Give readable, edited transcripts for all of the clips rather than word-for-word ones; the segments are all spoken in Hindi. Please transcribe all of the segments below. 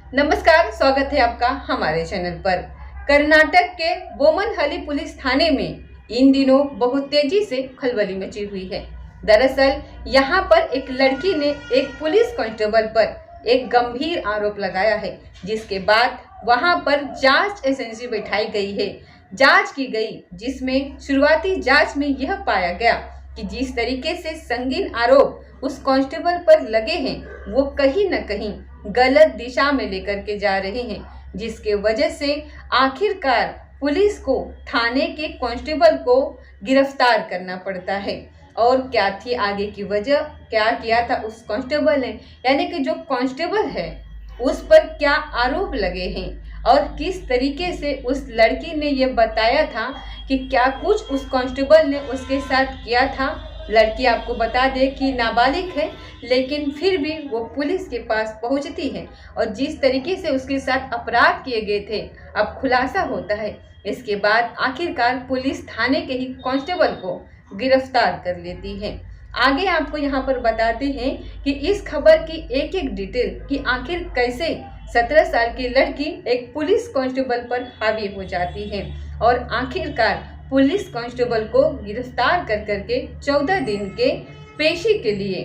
नमस्कार, स्वागत है आपका हमारे चैनल पर। कर्नाटक के बोमनहली पुलिस थाने में इन दिनों बहुत तेजी से खलबली मची हुई है। दरअसल यहाँ पर एक लड़की ने एक पुलिस कांस्टेबल पर एक गंभीर आरोप लगाया है, जिसके बाद वहाँ पर जांच एजेंसी बैठाई गई है। जांच की गई, जिसमें शुरुआती जांच में यह पाया गया कि जिस तरीके से संगीन आरोप उस कांस्टेबल पर लगे हैं, वो कहीं न कहीं गलत दिशा में लेकर के जा रहे हैं, जिसके वजह से आखिरकार पुलिस को थाने के कांस्टेबल को गिरफ्तार करना पड़ता है। और क्या थी आगे की वजह, क्या किया था उस कांस्टेबल ने, यानी कि जो कांस्टेबल है उस पर क्या आरोप लगे हैं और किस तरीके से उस लड़की ने ये बताया था कि क्या कुछ उस कांस्टेबल ने उसके साथ किया था। लड़की आपको बता दे कि नाबालिग है, लेकिन फिर भी वो पुलिस के पास पहुंचती है और जिस तरीके से उसके साथ अपराध किए गए थे अब खुलासा होता है। इसके बाद आखिरकार पुलिस थाने के ही कांस्टेबल को गिरफ्तार कर लेती है। आगे आपको यहाँ पर बताते हैं कि इस खबर की एक एक डिटेल कि आखिर कैसे 17 साल की लड़की एक पुलिस कांस्टेबल पर हावी हो जाती है और आखिरकार पुलिस कांस्टेबल को गिरफ्तार कर करके 14 दिन के पेशी के लिए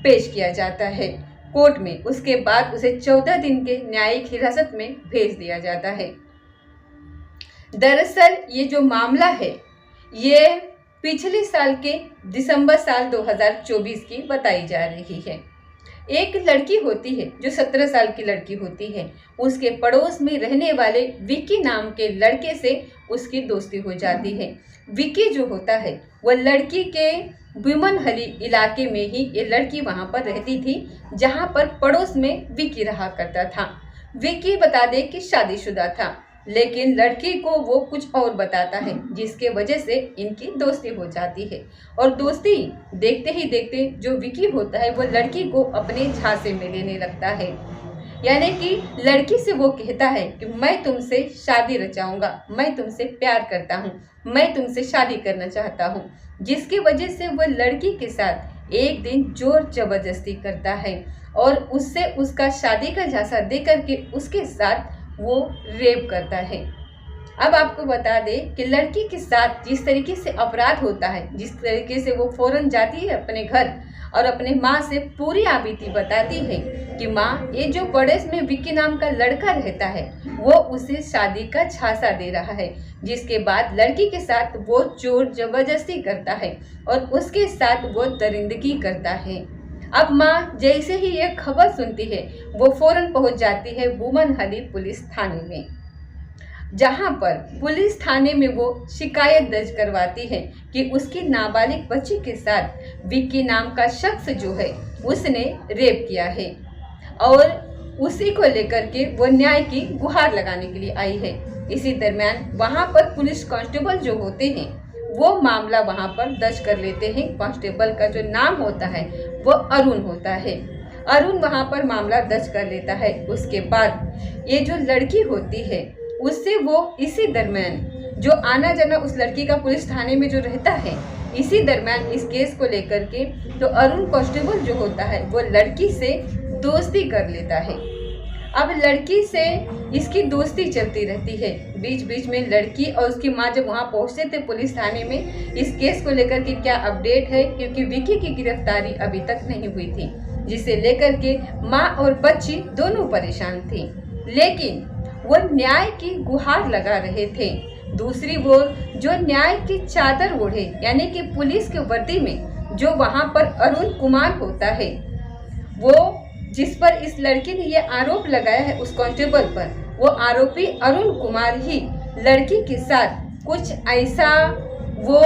पेश किया जाता है कोर्ट में। उसके बाद उसे 14 दिन के न्यायिक हिरासत में भेज दिया जाता है। दरअसल ये जो मामला है ये पिछले साल के दिसंबर साल 2024 की बताई जा रही है। एक लड़की होती है जो 17 साल की लड़की होती है, उसके पड़ोस में रहने वाले विकी नाम के लड़के से उसकी दोस्ती हो जाती है। विकी जो होता है वह लड़की के बोमनहली इलाके में ही ये लड़की वहाँ पर रहती थी, जहाँ पर पड़ोस में विकी रहा करता था। विकी बता दे कि शादीशुदा था, लेकिन लड़की को वो कुछ और बताता है, जिसके वजह से इनकी दोस्ती हो जाती है। और दोस्ती देखते ही देखते जो विकी होता है वो लड़की को अपने झांसे में लेने लगता है, यानी कि लड़की से वो कहता है कि मैं तुमसे शादी रचाऊंगा, मैं तुमसे प्यार करता हूँ, मैं तुमसे शादी करना चाहता हूँ। जिसकी वजह से वो लड़की के साथ एक दिन जोर जबरदस्ती करता है और उससे उसका शादी का झांसा दे करके उसके साथ वो रेप करता है। अब आपको बता दें कि लड़की के साथ जिस तरीके से अपराध होता है, जिस तरीके से वो फौरन जाती है अपने घर और अपने माँ से पूरी आबिती बताती है कि माँ, ये जो पड़ोस में विक्की नाम का लड़का रहता है वो उसे शादी का झांसा दे रहा है। जिसके बाद लड़की के साथ वो जोर जबरदस्ती करता है और उसके साथ वो दरिंदगी करता है। अब माँ जैसे ही ये खबर सुनती है वो फौरन पहुंच जाती है बोमनहली पुलिस थाने में, जहां पर पुलिस थाने में वो शिकायत दर्ज करवाती है कि उसकी नाबालिग बच्ची के साथ विक्की नाम का शख्स जो है उसने रेप किया है और उसी को लेकर के वो न्याय की गुहार लगाने के लिए आई है। इसी दरमियान वहां पर पुलिस कांस्टेबल जो होते हैं वो मामला वहां पर दर्ज कर लेते हैं। कांस्टेबल का जो नाम होता है वो अरुण होता है। अरुण वहां पर मामला दर्ज कर लेता है। उसके बाद ये जो लड़की होती है उससे वो इसी दरमियान जो आना जाना उस लड़की का पुलिस थाने में जो रहता है, इसी दरमियान इस केस को लेकर के तो अरुण कांस्टेबल जो होता है वो लड़की से दोस्ती कर लेता है। अब लड़की से इसकी दोस्ती चलती रहती है। बीच बीच में लड़की और उसकी माँ जब वहाँ पहुँचते थे पुलिस थाने में, इस केस को लेकर के क्या अपडेट है, क्योंकि विकी की गिरफ्तारी अभी तक नहीं हुई थी, जिसे लेकर के माँ और बच्ची दोनों परेशान थी। लेकिन वो न्याय की गुहार लगा रहे थे। दूसरी ओर जो न्याय की चादर ओढ़े, यानी कि पुलिस के वर्दी में जो वहाँ पर अरुण कुमार होता है, वो जिस पर इस लड़की ने ये आरोप लगाया है उस कांस्टेबल पर, वो आरोपी अरुण कुमार ही लड़की के साथ कुछ ऐसा, वो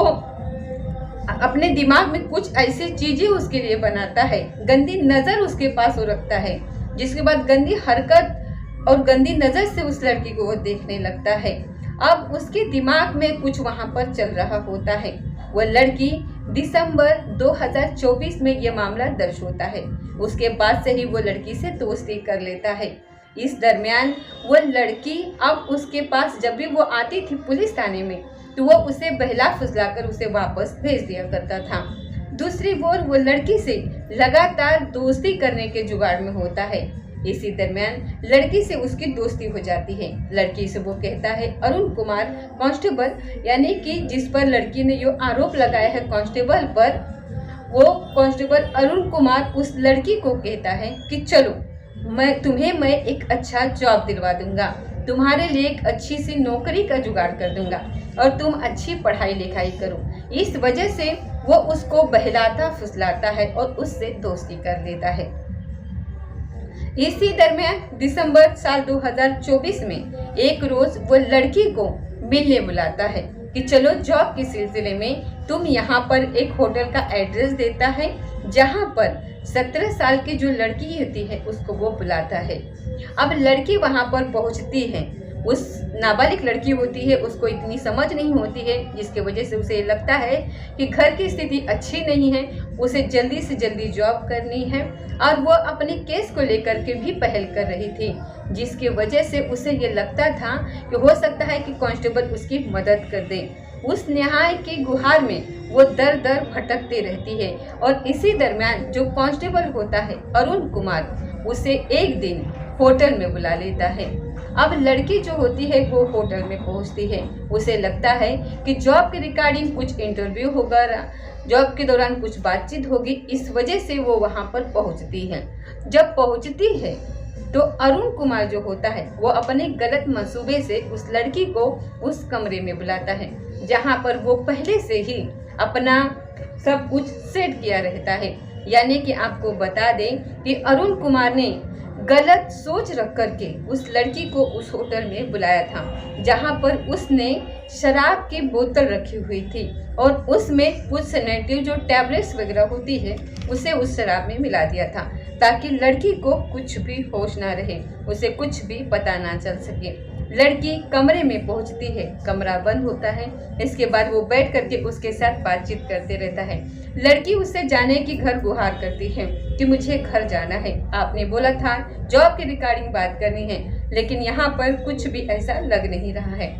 अपने दिमाग में कुछ ऐसी चीजें उसके लिए बनाता है, गंदी नजर उसके पास वो रखता है, जिसके बाद गंदी हरकत और गंदी नजर से उस लड़की को वो देखने लगता है। अब उसके दिमाग में कुछ वहां पर चल रहा होता है। वो लड़की दिसंबर 2024 में ये मामला दर्ज होता है। उसके बाद से ही वो लड़की से दोस्ती कर लेता है। इस दरमियान वो लड़की अब उसके पास जब भी वो आती थी पुलिस थाने में तो वो उसे बहला फुसलाकर उसे वापस भेज दिया करता था। दूसरी ओर वो लड़की से लगातार दोस्ती करने के जुगाड़ में होता है। इसी दरमियान लड़की से उसकी दोस्ती हो जाती है। लड़की से वो कहता है अरुण कुमार कांस्टेबल, यानी कि जिस पर लड़की ने जो आरोप लगाया है कांस्टेबल पर, वो कांस्टेबल अरुण कुमार उस लड़की को कहता है कि चलो मैं एक अच्छा जॉब दिलवा दूंगा, तुम्हारे लिए एक अच्छी सी नौकरी का जुगाड़ कर दूंगा और तुम अच्छी पढ़ाई लिखाई करो। इस वजह से वो उसको बहलाता फुसलाता है और उससे दोस्ती कर लेता है। इसी दरमियान दिसंबर साल 2024 में एक रोज वो लड़की को मिलने बुलाता है कि चलो जॉब के सिलसिले में तुम यहाँ पर एक होटल का एड्रेस देता है, जहाँ पर 17 साल की जो लड़की होती है उसको वो बुलाता है। अब लड़की वहाँ पर पहुँचती है। उस नाबालिग लड़की होती है, उसको इतनी समझ नहीं होती है, जिसकी वजह से उसे लगता है कि घर की स्थिति अच्छी नहीं है, उसे जल्दी से जल्दी जॉब करनी है और वो अपने केस को लेकर के भी पहल कर रही थी, जिसकी वजह से उसे ये लगता था कि हो सकता है कि कांस्टेबल उसकी मदद कर दे। उस न्याय की गुहार में वो दर दर भटकती रहती है और इसी दरमियान जो कांस्टेबल होता है अरुण कुमार उसे एक दिन होटल में बुला लेता है। अब लड़की जो होती है वो होटल में पहुंचती है। उसे लगता है कि जॉब के रिगार्डिंग कुछ इंटरव्यू होगा, जॉब के दौरान कुछ बातचीत होगी, इस वजह से वो वहां पर पहुंचती है। जब पहुंचती है तो अरुण कुमार जो होता है वो अपने गलत मंसूबे से उस लड़की को उस कमरे में बुलाता है, जहां पर वो पहले से ही अपना सब कुछ सेट किया रहता है। यानी कि आपको बता दें कि अरुण कुमार ने गलत सोच रख करके उस लड़की को उस होटल में बुलाया था, जहां पर उसने शराब की बोतल रखी हुई थी और उसमें कुछ सेडेटिव जो टैबलेट्स वगैरह होती है उसे उस शराब में मिला दिया था, ताकि लड़की को कुछ भी होश ना रहे, उसे कुछ भी पता ना चल सके। लड़की कमरे में पहुंचती है, कमरा बंद होता है। इसके बाद वो बैठ करके उसके साथ बातचीत करते रहता है। लड़की उससे जाने की घर गुहार करती है कि मुझे घर जाना है, आपने बोला था जॉब के रिगार्डिंग बात करनी है, लेकिन यहाँ पर कुछ भी ऐसा लग नहीं रहा है,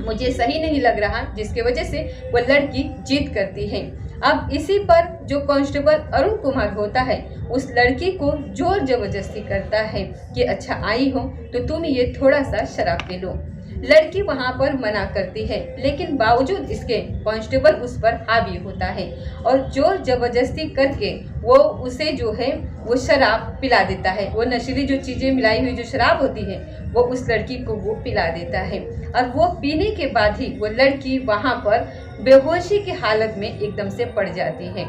मुझे सही नहीं लग रहा, जिसकी वजह से वो लड़की जिद करती है। अब इसी पर जो कांस्टेबल अरुण कुमार होता है उस लड़की को जोर जबरदस्ती करता है कि अच्छा आई हो तो तुम ये थोड़ा सा शराब पी लो। लड़की वहां पर मना करती है, लेकिन बावजूद इसके कांस्टेबल उस पर हावी होता है और जोर जबरदस्ती करके वो उसे जो है वो शराब पिला देता है। वो नशीली जो चीज़ें मिलाई हुई जो शराब होती है वो उस लड़की को वो पिला देता है और वो पीने के बाद ही वो लड़की वहाँ पर बेहोशी की हालत में एकदम से पड़ जाती है।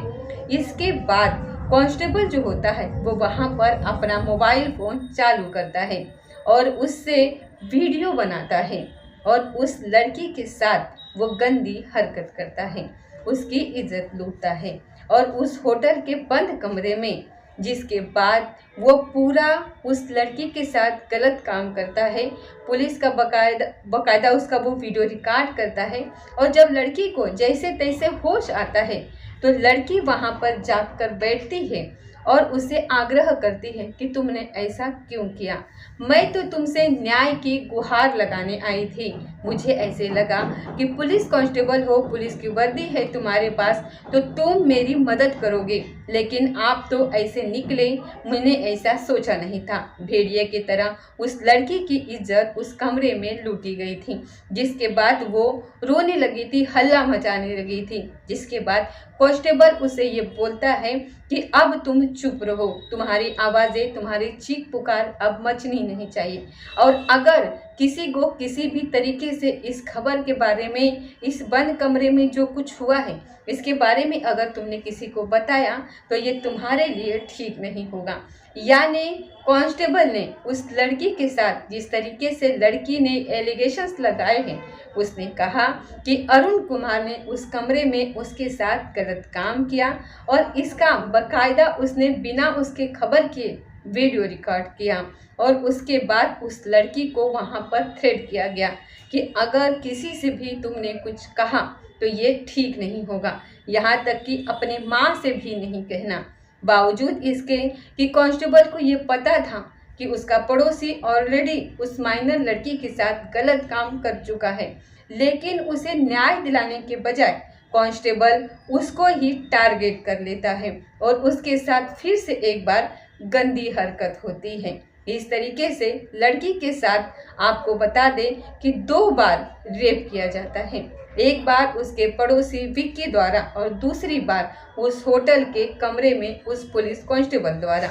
इसके बाद कांस्टेबल जो होता है वो वहाँ पर अपना मोबाइल फ़ोन चालू करता है और उससे वीडियो बनाता है और उस लड़की के साथ वो गंदी हरकत करता है, उसकी इज्जत लूटता है और उस होटल के बंद कमरे में, जिसके बाद वो पूरा उस लड़की के साथ गलत काम करता है। पुलिस का बकायदा उसका वो वीडियो रिकॉर्ड करता है और जब लड़की को जैसे तैसे होश आता है तो लड़की वहाँ पर जाकर बैठती है और उसे आग्रह करती है कि तुमने ऐसा क्यों किया, मैं तो तुमसे न्याय की गुहार लगाने आई थी, मुझे ऐसे लगा कि पुलिस कांस्टेबल हो, पुलिस की वर्दी है तुम्हारे पास तो तुम मेरी मदद करोगे, लेकिन आप तो ऐसे निकले, मैंने ऐसा सोचा नहीं था। भेड़िए की तरह उस लड़की की इज्जत उस कमरे में लूटी गई थी, जिसके बाद वो रोने लगी थी, हल्ला मचाने लगी थी। जिसके बाद कांस्टेबल उसे ये बोलता है कि अब तुम चुप रहो, तुम्हारी आवाज़ें, तुम्हारी चीख पुकार अब मचनी नहीं चाहिए और अगर किसी को किसी भी तरीके से इस खबर के बारे में, इस बंद कमरे में जो कुछ हुआ है इसके बारे में अगर तुमने किसी को बताया तो ये तुम्हारे लिए ठीक नहीं होगा। यानी कांस्टेबल ने उस लड़की के साथ जिस तरीके से लड़की ने एलिगेशंस लगाए हैं, उसने कहा कि अरुण कुमार ने उस कमरे में उसके साथ गलत काम किया और इसका बकायदा उसने बिना उसके खबर किए वीडियो रिकॉर्ड किया और उसके बाद उस लड़की को वहाँ पर थ्रेट किया गया कि अगर किसी से भी तुमने कुछ कहा तो ये ठीक नहीं होगा, यहाँ तक कि अपने माँ से भी नहीं कहना। बावजूद इसके कि कांस्टेबल को ये पता था कि उसका पड़ोसी ऑलरेडी उस माइनर लड़की के साथ गलत काम कर चुका है, लेकिन उसे न्याय दिलाने के बजाय कांस्टेबल उसको ही टारगेट कर लेता है और उसके साथ फिर से एक बार गंदी हरकत होती है। इस तरीके से लड़की के साथ आपको बता दें कि 2 बार रेप किया जाता है। एक बार उसके पड़ोसी विक्की द्वारा और दूसरी बार उस होटल के कमरे में उस पुलिस कांस्टेबल द्वारा।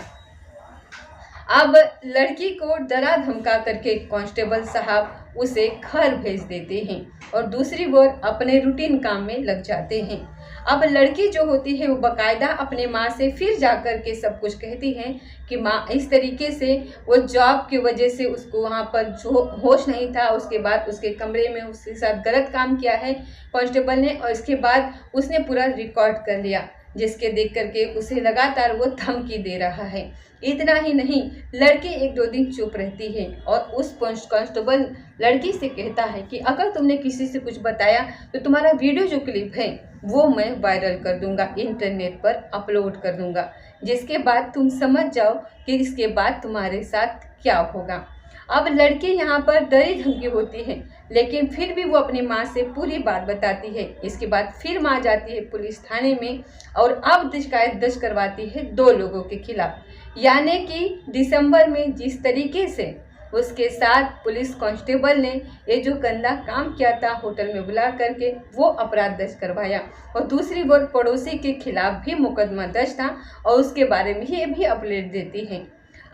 अब लड़की को डरा धमका करके कांस्टेबल साहब उसे घर भेज देते हैं और दूसरी ओर अपने रूटीन काम में लग जाते हैं। अब लड़की जो होती है वो बाकायदा अपने माँ से फिर जाकर के सब कुछ कहती है कि माँ इस तरीके से वो जॉब की वजह से उसको वहाँ पर जो होश नहीं था, उसके बाद उसके कमरे में उसके साथ गलत काम किया है कांस्टेबल ने, और इसके बाद उसने पूरा रिकॉर्ड कर लिया, जिसके देख करके उसे लगातार वो धमकी दे रहा है। इतना ही नहीं, लड़की 1-2 दिन चुप रहती है और उस कांस्टेबल लड़की से कहता है कि अगर तुमने किसी से कुछ बताया तो तुम्हारा वीडियो जो क्लिप है वो मैं वायरल कर दूंगा, इंटरनेट पर अपलोड कर दूंगा, जिसके बाद तुम समझ जाओ कि इसके बाद तुम्हारे साथ क्या होगा। अब लड़की यहाँ पर डरी धमकी होती है, लेकिन फिर भी वो अपनी माँ से पूरी बात बताती है। इसके बाद फिर माँ जाती है पुलिस थाने में और अब शिकायत दर्ज करवाती है 2 लोगों के खिलाफ। यानी कि दिसंबर में जिस तरीके से उसके साथ पुलिस कांस्टेबल ने ये जो गंदा काम किया था होटल में बुला करके, वो अपराध दर्ज करवाया और दूसरी ओर पड़ोसी के खिलाफ भी मुकदमा दर्ज था और उसके बारे में ये भी अपडेट देती है।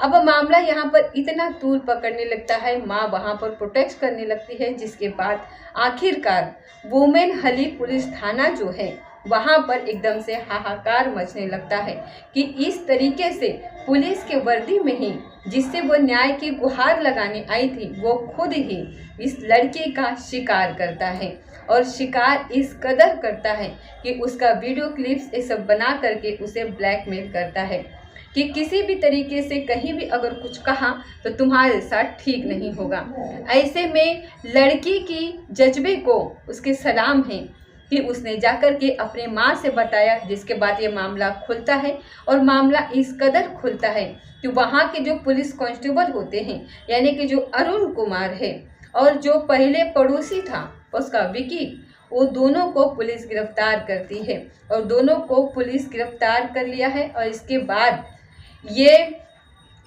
अब मामला यहाँ पर इतना तूल पकड़ने लगता है, माँ वहाँ पर प्रोटेक्ट करने लगती है, जिसके बाद आखिरकार वुमेन हली पुलिस थाना जो है वहाँ पर एकदम से हाहाकार मचने लगता है कि इस तरीके से पुलिस के वर्दी में ही जिससे वो न्याय की गुहार लगाने आई थी वो खुद ही इस लड़के का शिकार करता है और शिकार इस कदर करता है कि उसका वीडियो क्लिप्स ये सब बना करके उसे ब्लैकमेल करता है कि किसी भी तरीके से कहीं भी अगर कुछ कहा तो तुम्हारे साथ ठीक नहीं होगा। ऐसे में लड़की की जज्बे को उसके सलाम है कि उसने जाकर के अपने माँ से बताया, जिसके बाद ये मामला खुलता है और मामला इस कदर खुलता है कि वहाँ के जो पुलिस कांस्टेबल होते हैं यानी कि जो अरुण कुमार है और जो पहले पड़ोसी था उसका विकी, वो दोनों को पुलिस गिरफ्तार करती है और दोनों को पुलिस गिरफ्तार कर लिया है और इसके बाद ये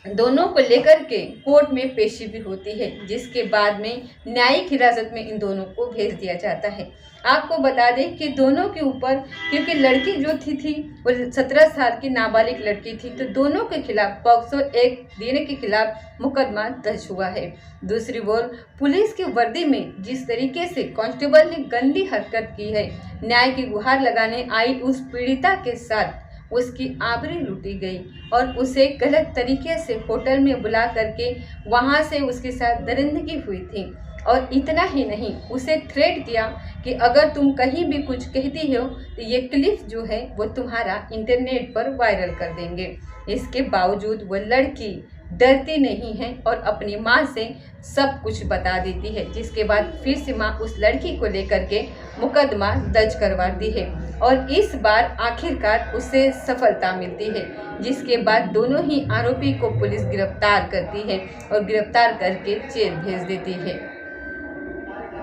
दोनों को लेकर के कोर्ट में पेशी भी होती है, जिसके बाद में न्यायिक हिरासत में इन दोनों को भेज दिया जाता है। आपको बता दें कि दोनों के ऊपर, क्योंकि लड़की जो थी वो 17 साल की नाबालिग लड़की थी, तो दोनों के खिलाफ पॉक्सो एक्ट देने के खिलाफ मुकदमा दर्ज हुआ है। दूसरी ओर पुलिस की वर्दी में जिस तरीके से कांस्टेबल ने गंदी हरकत की है, न्याय की गुहार लगाने आई उस पीड़िता के साथ उसकी आबरू लूटी गई और उसे गलत तरीके से होटल में बुला करके वहाँ से उसके साथ दरिंदगी हुई थी। और इतना ही नहीं, उसे थ्रेट किया कि अगर तुम कहीं भी कुछ कहती हो तो ये क्लिप जो है वो तुम्हारा इंटरनेट पर वायरल कर देंगे। इसके बावजूद वो लड़की डरती नहीं है और अपनी माँ से सब कुछ बता देती है, जिसके बाद फिर से माँ उस लड़की को लेकर के मुकदमा दर्ज करवाती है और इस बार आखिरकार उसे सफलता मिलती है, जिसके बाद दोनों ही आरोपी को पुलिस गिरफ्तार करती है और गिरफ्तार करके जेल भेज देती है।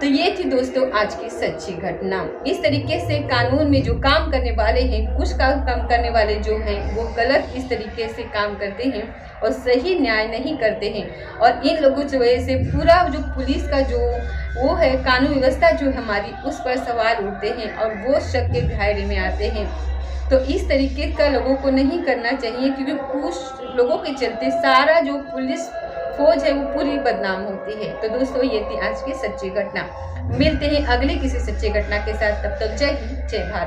तो ये थी दोस्तों आज की सच्ची घटना। इस तरीके से कानून में जो काम करने वाले हैं, कुछ काम करने वाले जो हैं वो गलत इस तरीके से काम करते हैं और सही न्याय नहीं करते हैं और इन लोगों की वजह से पूरा जो पुलिस का जो वो है कानून व्यवस्था जो हमारी उस पर सवाल उठते हैं और वो शक के दायरे में आते हैं। तो इस तरीके का लोगों को नहीं करना चाहिए, क्योंकि कुछ लोगों के चलते सारा जो पुलिस फौज है वो पूरी बदनाम होती है। तो दोस्तों ये थी आज की सच्ची घटना। मिलते हैं अगले किसी सच्ची घटना के साथ, तब तक जय हिंद जय भारत।